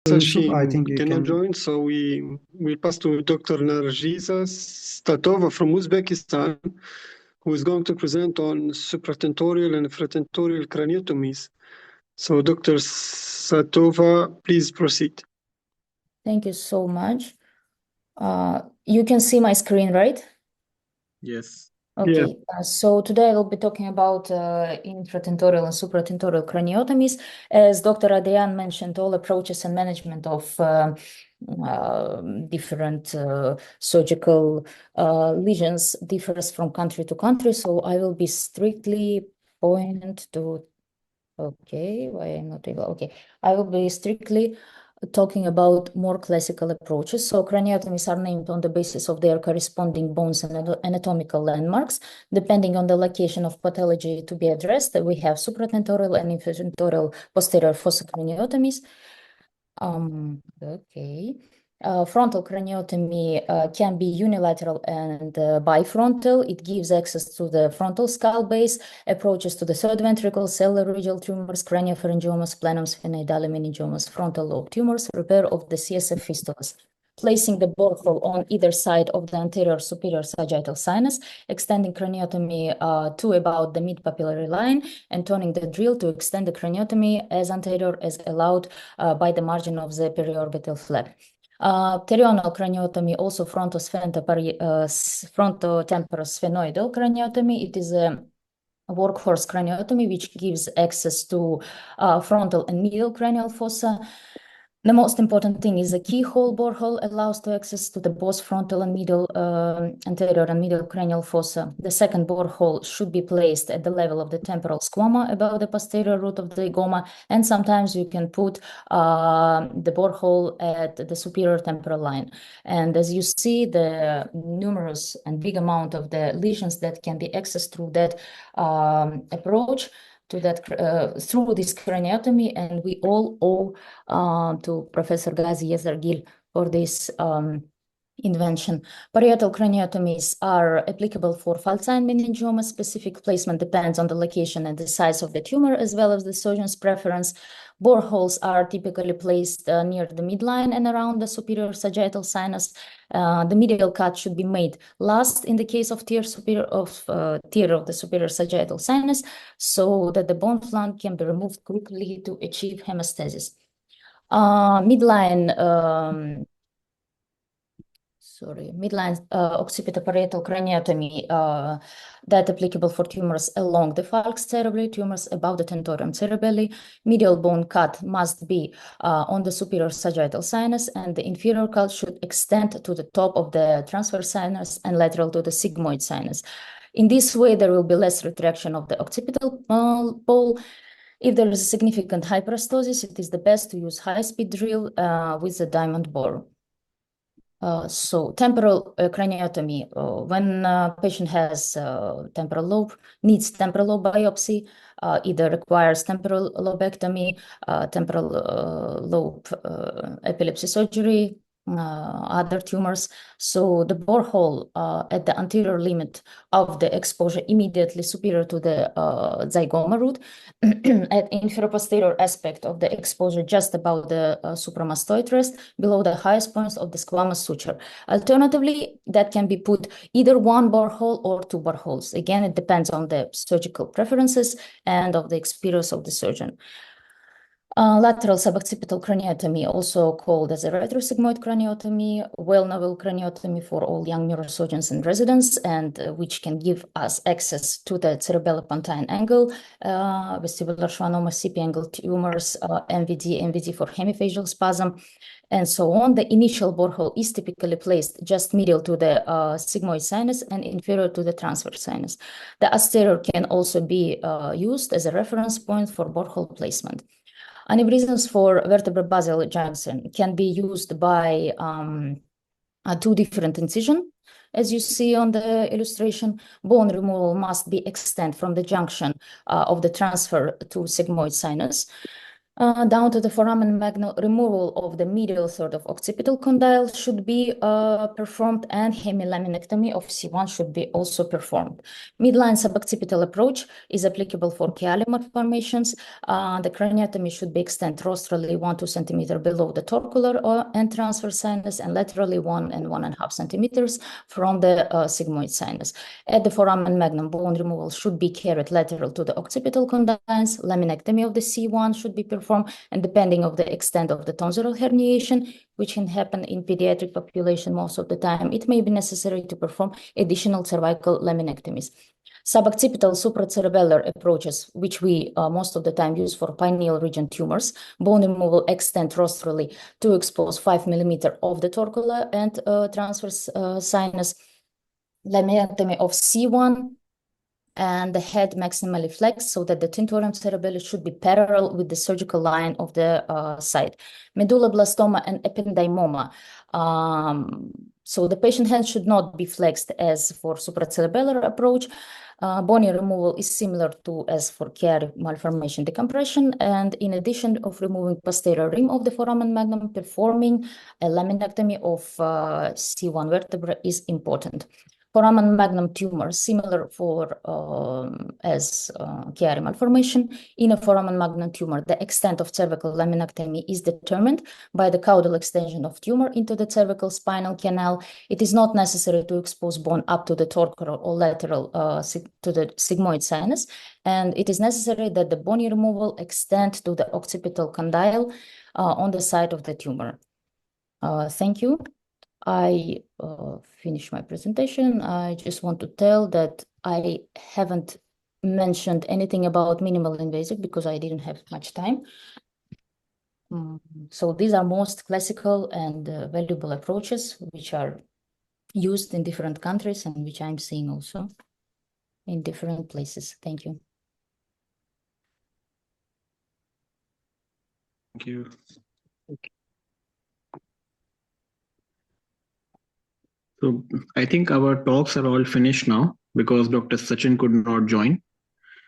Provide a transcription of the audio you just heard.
Yousuf, I think She you cannot can. join, so we pass to Dr. Nargiza Satova from Uzbekistan, who is going to present on supratentorial and infratentorial craniotomies. So, Dr. Satova, please proceed. Thank you so much. You can see my screen, right? Yes. Okay, so today I will be talking about infratentorial and supratentorial craniotomies. As Dr. Adrian mentioned, all approaches and management of different surgical lesions differs from country to country. So I will be strictly pointed to, okay, why I'm not able, okay. I will be strictly talking about more classical approaches. So craniotomies are named on the basis of their corresponding bones and anatomical landmarks. Depending on the location of pathology to be addressed, we have supratentorial and infratentorial posterior fossa craniotomies. Frontal craniotomy can be unilateral and bifrontal. It gives access to the frontal skull base, approaches to the third ventricle, cerebral tumors, craniopharyngiomas, plenum sphenoidale meningiomas, frontal lobe tumors, repair of the CSF fistulas. Placing the borehole on either side of the anterior superior sagittal sinus, extending craniotomy to about the mid-papillary line, and turning the drill to extend the craniotomy as anterior as allowed by the margin of the periorbital flap. Pterional craniotomy, also frontotemporosphenoidal craniotomy. It is a workhorse craniotomy which gives access to frontal and medial cranial fossa. The most important thing is a keyhole borehole allows to access to the both frontal and middle, anterior and middle cranial fossa. The second borehole should be placed at the level of the temporal squama above the posterior root of the goma, and sometimes you can put the borehole at the superior temporal line. And as you see, the numerous and big amount of the lesions that can be accessed through that approach, to that through this craniotomy, and we all owe to Professor Ghazi Yazargil for this invention. Parietal craniotomies are applicable for falcine meningioma. Specific placement depends on the location and the size of the tumor, as well as the surgeon's preference. Boreholes are typically placed near the midline and around the superior sagittal sinus. The medial cut should be made last in the case of tear of the superior sagittal sinus, so that the bone flank can be removed quickly to achieve hemostasis. Midline occipitoparietal craniotomy that applicable for tumors along the falx cerebri, tumors above the tentorium cerebelli. Medial bone cut must be on the superior sagittal sinus, and the inferior cut should extend to the top of the transverse sinus and lateral to the sigmoid sinus. In this way, there will be less retraction of the occipital pole. If there is a significant hyperostosis, it is the best to use high-speed drill with a diamond bore. So temporal craniotomy, when a patient has temporal lobe, needs temporal lobe biopsy, either requires temporal lobectomy, temporal lobe epilepsy surgery, other tumors. So the borehole at the anterior limit of the exposure immediately superior to the zygoma root, at inferior-posterior aspect of the exposure just above the supramastoid rest, below the highest points of the squamous suture. Alternatively, that can be put either one borehole or two boreholes. Again, it depends on the surgical preferences and of the experience of the surgeon. Lateral suboccipital craniotomy, also called as a retrosigmoid craniotomy, well-known craniotomy for all young neurosurgeons and residents, and which can give us access to the cerebellopontine angle, vestibular schwannoma, CP angle tumors, MVD for hemifacial spasm, and so on. The initial borehole is typically placed just medial to the sigmoid sinus and inferior to the transverse sinus. The asterior can also be used as a reference point for borehole placement. Aneurysms for vertebral-basal junction can be used by two different incisions. As you see on the illustration, bone removal must be extended from the junction of the transfer to sigmoid sinus. Down to the foramen magnum, removal of the medial third of occipital condyle should be performed, and hemilaminectomy of C1 should be also performed. Midline suboccipital approach is applicable for Chiari malformations. The craniotomy should be extended rostrally 1-2 centimeter below the torcular and transverse sinus, and laterally 1 and 1.5 centimeters from the sigmoid sinus. At the foramen magnum, bone removal should be carried lateral to the occipital condyles. Laminectomy of the C1 should be performed, and depending on the extent of the tonsillar herniation, which can happen in pediatric population most of the time, it may be necessary to perform additional cervical laminectomies. Suboccipital supracerebellar approaches, which we most of the time use for pineal region tumors, bone removal extend rostrally to expose 5 millimeter of the torcular and transverse sinus. Laminectomy of C1 and the head maximally flexed so that the tentorium cerebelli should be parallel with the surgical line of the site. Medulloblastoma and ependymoma. So the patient hand should not be flexed as for supracerebellar approach. Bony removal is similar to as for Chiari malformation decompression, and in addition of removing posterior rim of the foramen magnum, performing a laminectomy of C1 vertebra is important. Foramen magnum tumor, similar for as Chiari malformation. In a foramen magnum tumor, the extent of cervical laminectomy is determined by the caudal extension of tumor into the cervical spinal canal. It is not necessary to expose bone up to the torcular or lateral to the sigmoid sinus, and it is necessary that the bony removal extend to the occipital condyle on the site of the tumor. Thank you. I finished my presentation. I just want to tell that I haven't mentioned anything about minimal invasive because I didn't have much time. So these are most classical and valuable approaches which are used in different countries and which I'm seeing also in different places. Thank you. Thank you. So I think our talks are all finished now because Dr. Sachin could not join.